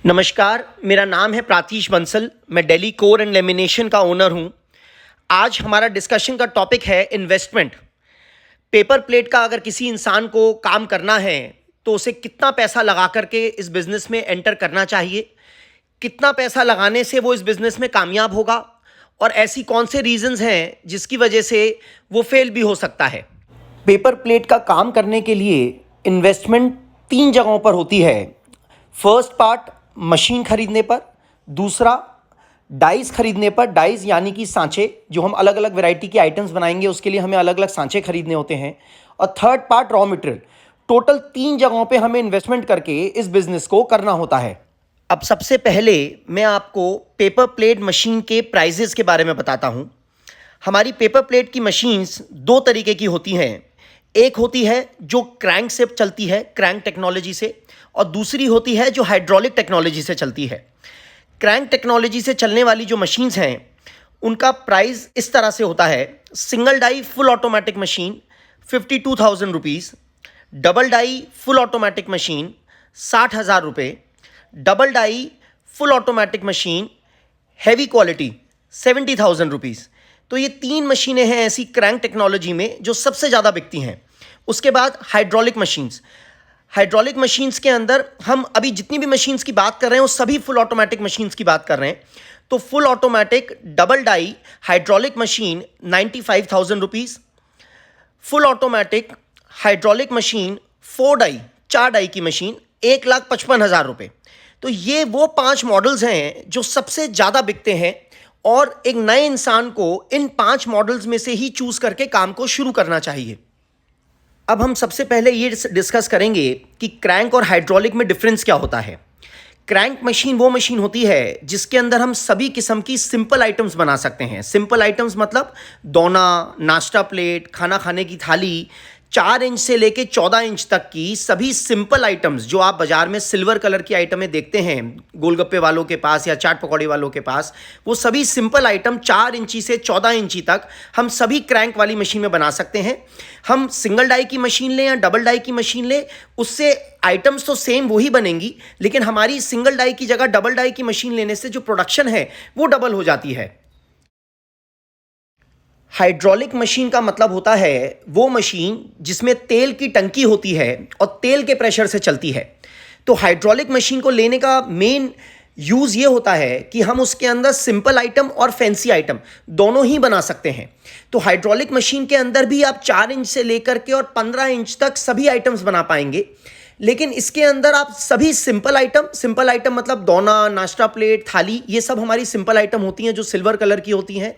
नमस्कार, मेरा नाम है प्रातीश बंसल। मैं दिल्ली कोर एंड लेमिनेशन का ओनर हूं। आज हमारा डिस्कशन का टॉपिक है इन्वेस्टमेंट। पेपर प्लेट का अगर किसी इंसान को काम करना है तो उसे कितना पैसा लगा करके इस बिज़नेस में एंटर करना चाहिए, कितना पैसा लगाने से वो इस बिज़नेस में कामयाब होगा और ऐसी कौन से रीजंस हैं जिसकी वजह से वो फेल भी हो सकता है। पेपर प्लेट का काम करने के लिए इन्वेस्टमेंट 3 जगहों पर होती है। फर्स्ट पार्ट मशीन खरीदने पर, दूसरा डाइस खरीदने पर, डाइस यानी कि सांचे, जो हम अलग अलग वैरायटी के आइटम्स बनाएंगे उसके लिए हमें अलग अलग सांचे खरीदने होते हैं, और third part raw material. Total 3 जगहों पे हमें इन्वेस्टमेंट करके इस बिज़नेस को करना होता है। अब सबसे पहले मैं आपको पेपर प्लेट मशीन के प्राइजेस के बारे में बताता हूँ। हमारी पेपर प्लेट की मशीन्स 2 तरीके की होती हैं। एक होती है जो क्रैंक से चलती है, क्रैंक टेक्नोलॉजी से, और दूसरी होती है जो हाइड्रोलिक टेक्नोलॉजी से चलती है। क्रैंक टेक्नोलॉजी से चलने वाली जो मशीन्स हैं उनका प्राइस इस तरह से होता है। Single die full automatic machine 52,000 rupees, double die full automatic machine 60,000 रुपये, double die full automatic machine heavy quality 70,000 rupees. तो ये 3 मशीनें हैं ऐसी क्रैंक टेक्नोलॉजी में जो सबसे ज़्यादा बिकती हैं। उसके बाद हाइड्रोलिक मशीन्स। हाइड्रोलिक मशीन्स के अंदर हम अभी जितनी भी मशीन्स की बात कर रहे हैं वो सभी फुल ऑटोमेटिक मशीन्स की बात कर रहे हैं। तो full automatic double die hydraulic machine 95,000 rupees, full automatic hydraulic machine 4 die 4 die की मशीन 1,55,000 रुपये। तो ये वो 5 मॉडल्स हैं जो सबसे ज़्यादा बिकते हैं और एक नए इंसान को इन 5 मॉडल्स में से ही चूज़ करके काम को शुरू करना चाहिए। अब हम सबसे पहले ये डिस्कस करेंगे कि क्रैंक और हाइड्रोलिक में डिफरेंस क्या होता है। क्रैंक मशीन वो मशीन होती है जिसके अंदर हम सभी किस्म की सिंपल आइटम्स बना सकते हैं। सिंपल आइटम्स मतलब दोना, नाश्ता प्लेट, खाना खाने की थाली, 4 इंच से लेके 14 इंच तक की सभी सिंपल आइटम्स जो आप बाजार में सिल्वर कलर की आइटमें देखते हैं गोलगप्पे वालों के पास या चाट पकौड़े वालों के पास, वो सभी सिंपल आइटम 4 इंची से 14 इंची तक हम सभी क्रैंक वाली मशीन में बना सकते हैं। हम सिंगल डाई की मशीन लें या डबल डाई की मशीन लें, उससे आइटम्स तो सेम वही बनेंगी, लेकिन हमारी सिंगल डाई की जगह डबल डाई की मशीन लेने से जो प्रोडक्शन है वो डबल हो जाती है। हाइड्रोलिक मशीन का मतलब होता है वो मशीन जिसमें तेल की टंकी होती है और तेल के प्रेशर से चलती है। तो हाइड्रोलिक मशीन को लेने का मेन यूज़ ये होता है कि हम उसके अंदर सिंपल आइटम और फैंसी आइटम दोनों ही बना सकते हैं। तो हाइड्रोलिक मशीन के अंदर भी आप 4 इंच से लेकर के और 15 इंच तक सभी आइटम्स बना पाएंगे, लेकिन इसके अंदर आप सभी सिंपल आइटम मतलब दोना, नाश्ता प्लेट, थाली, ये सब हमारी सिंपल आइटम होती हैं जो सिल्वर कलर की होती हैं।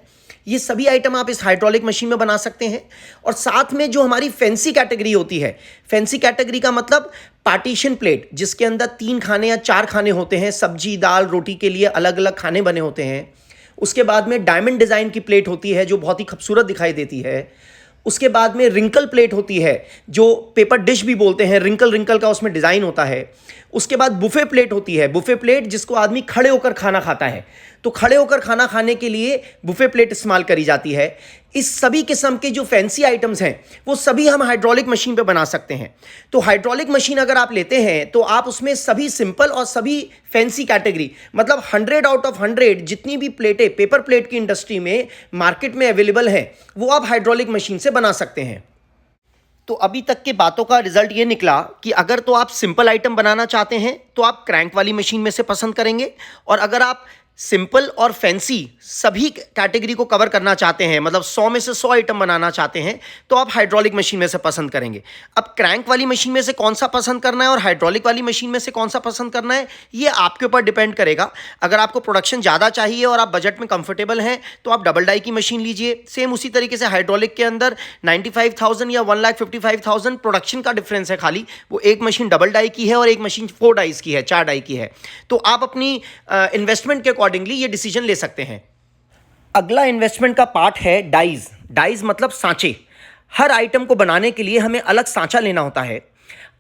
ये सभी आइटम आप इस हाइड्रोलिक मशीन में बना सकते हैं। और साथ में जो हमारी फैंसी कैटेगरी होती है, फैंसी कैटेगरी का मतलब पार्टीशन प्लेट, जिसके अंदर 3 खाने या 4 खाने होते हैं, सब्जी दाल रोटी के लिए अलग अलग खाने बने होते हैं। उसके बाद में डायमंड डिज़ाइन की प्लेट होती है जो बहुत ही खूबसूरत दिखाई देती है। उसके बाद में रिंकल प्लेट होती है जो पेपर डिश भी बोलते हैं, रिंकल रिंकल का उसमें डिज़ाइन होता है। उसके बाद बुफे प्लेट होती है, बुफे प्लेट जिसको आदमी खड़े होकर खाना खाता है, तो खड़े होकर खाना खाने के लिए बुफे प्लेट इस्तेमाल करी जाती है। इस सभी किस्म के जो फैंसी आइटम्स हैं वो सभी हम हाइड्रोलिक मशीन पे बना सकते हैं। तो हाइड्रोलिक मशीन अगर आप लेते हैं तो आप उसमें सभी सिंपल और सभी फैंसी कैटेगरी मतलब 100 आउट ऑफ 100 जितनी भी प्लेटें पेपर प्लेट की इंडस्ट्री में मार्केट में अवेलेबल हैं वो आप हाइड्रोलिक मशीन से बना सकते हैं। तो अभी तक के बातों का रिजल्ट ये निकला कि अगर तो आप सिंपल आइटम बनाना चाहते हैं तो आप क्रैंक वाली मशीन में से पसंद करेंगे, और अगर आप सिंपल और फैंसी सभी कैटेगरी को कवर करना चाहते हैं मतलब 100 में से 100 आइटम बनाना चाहते हैं तो आप हाइड्रोलिक मशीन में से पसंद करेंगे। अब क्रैंक वाली मशीन में से कौन सा पसंद करना है और हाइड्रोलिक वाली मशीन में से कौन सा पसंद करना है ये आपके ऊपर डिपेंड करेगा। अगर आपको प्रोडक्शन ज़्यादा चाहिए और आप बजट में कंफर्टेबल हैं तो आप डबल डाई की मशीन लीजिए। सेम उसी तरीके से हाइड्रोलिक के अंदर 95,000 या 1,55,000 प्रोडक्शन का डिफरेंस है खाली, वो एक मशीन डबल डाई की है और एक मशीन 4 डाइज की है, 4 डाई की है। तो आप अपनी इन्वेस्टमेंट के अकॉर्डिंगली ये डिसीजन ले सकते हैं। अगला इन्वेस्टमेंट का पार्ट है डाइज। डाइज मतलब सांचे। हर आइटम को बनाने के लिए हमें अलग सांचा लेना होता है।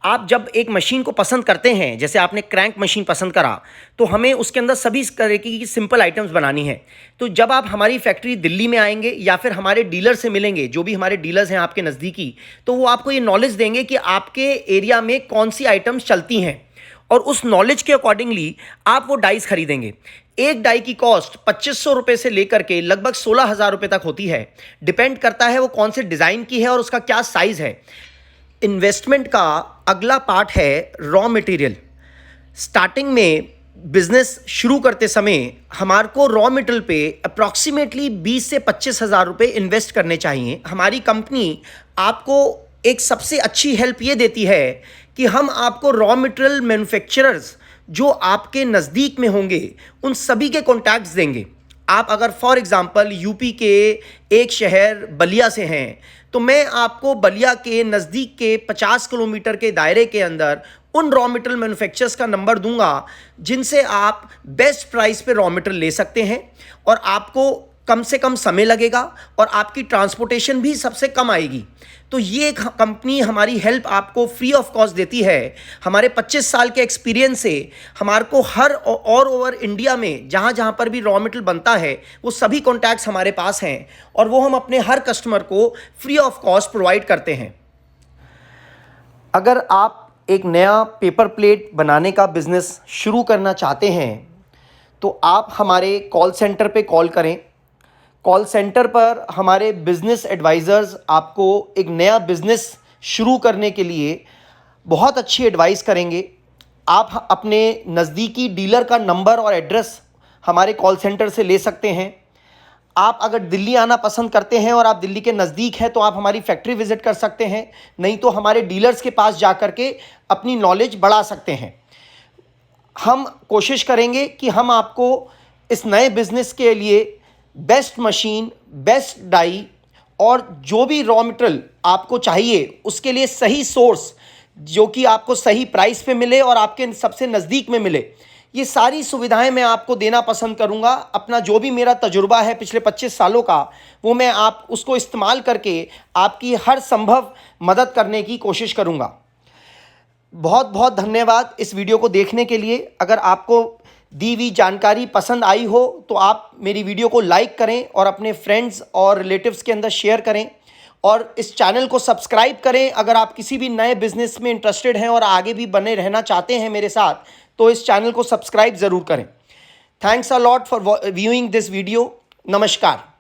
आप जब एक मशीन को पसंद करते हैं, जैसे आपने क्रैंक मशीन पसंद करा, तो हमें उसके अंदर सभी तरीके की सिंपल आइटम्स बनानी है। तो जब आप हमारी फैक्ट्री दिल्ली में आएंगे या फिर हमारे डीलर से मिलेंगे, जो भी हमारे डीलर्स हैं आपके नज़दीकी, तो वो आपको ये नॉलेज देंगे कि आपके एरिया में कौन सी आइटम्स चलती हैं और उस नॉलेज के अकॉर्डिंगली आप वो डाइस खरीदेंगे। एक डाई की कॉस्ट 2500 रुपये से लेकर के लगभग 16,000 रुपये तक होती है। डिपेंड करता है वो कौन से डिज़ाइन की है और उसका क्या साइज़ है। इन्वेस्टमेंट का अगला पार्ट है रॉ मटेरियल। स्टार्टिंग में बिजनेस शुरू करते समय हमारे को रॉ मटेरियल पे अप्रॉक्सीमेटली 20 से 25,000 रुपये इन्वेस्ट करने चाहिए। हमारी कंपनी आपको एक सबसे अच्छी हेल्प ये देती है कि हम आपको रॉ मटेरियल मैन्युफैक्चरर्स जो आपके नज़दीक में होंगे उन सभी के कॉन्टैक्ट्स देंगे। आप अगर फॉर एग्ज़ाम्पल यूपी के एक शहर बलिया से हैं तो मैं आपको बलिया के नज़दीक के 50 किलोमीटर के दायरे के अंदर उन रॉ मटेरियल मैन्युफैक्चरर्स का नंबर दूंगा जिनसे आप बेस्ट प्राइस पे रॉ मटेरियल ले सकते हैं और आपको कम से कम समय लगेगा और आपकी ट्रांसपोर्टेशन भी सबसे कम आएगी। तो ये कंपनी हमारी हेल्प आपको फ्री ऑफ कॉस्ट देती है। हमारे 25 साल के एक्सपीरियंस से हमारे को हर और ओवर इंडिया में जहाँ जहाँ पर भी रॉ मटेरियल बनता है वो सभी कॉन्टैक्ट्स हमारे पास हैं और वो हम अपने हर कस्टमर को फ्री ऑफ कॉस्ट प्रोवाइड करते हैं। अगर आप एक नया पेपर प्लेट बनाने का बिज़नेस शुरू करना चाहते हैं तो आप हमारे कॉल सेंटर पे कॉल करें। कॉल सेंटर पर हमारे बिज़नेस एडवाइज़र्स आपको एक नया बिज़नेस शुरू करने के लिए बहुत अच्छी एडवाइस करेंगे। आप अपने नज़दीकी डीलर का नंबर और एड्रेस हमारे कॉल सेंटर से ले सकते हैं। आप अगर दिल्ली आना पसंद करते हैं और आप दिल्ली के नज़दीक हैं तो आप हमारी फैक्ट्री विज़िट कर सकते हैं, नहीं तो हमारे डीलर्स के पास जा कर के अपनी नॉलेज बढ़ा सकते हैं। हम कोशिश करेंगे कि हम आपको इस नए बिज़नेस के लिए बेस्ट मशीन, बेस्ट डाई और जो भी रॉ मटेरियल आपको चाहिए उसके लिए सही सोर्स जो कि आपको सही प्राइस पे मिले और आपके सबसे नज़दीक में मिले, ये सारी सुविधाएं मैं आपको देना पसंद करूंगा। अपना जो भी मेरा तजुर्बा है पिछले 25 सालों का वो मैं आप उसको इस्तेमाल करके आपकी हर संभव मदद करने की कोशिश करूंगा। बहुत बहुत धन्यवाद इस वीडियो को देखने के लिए। अगर आपको दी हुई जानकारी पसंद आई हो तो आप मेरी वीडियो को लाइक करें और अपने फ्रेंड्स और रिलेटिव्स के अंदर शेयर करें और इस चैनल को सब्सक्राइब करें। अगर आप किसी भी नए बिज़नेस में इंटरेस्टेड हैं और आगे भी बने रहना चाहते हैं मेरे साथ तो इस चैनल को सब्सक्राइब ज़रूर करें। Thanks a lot for viewing this video. नमस्कार।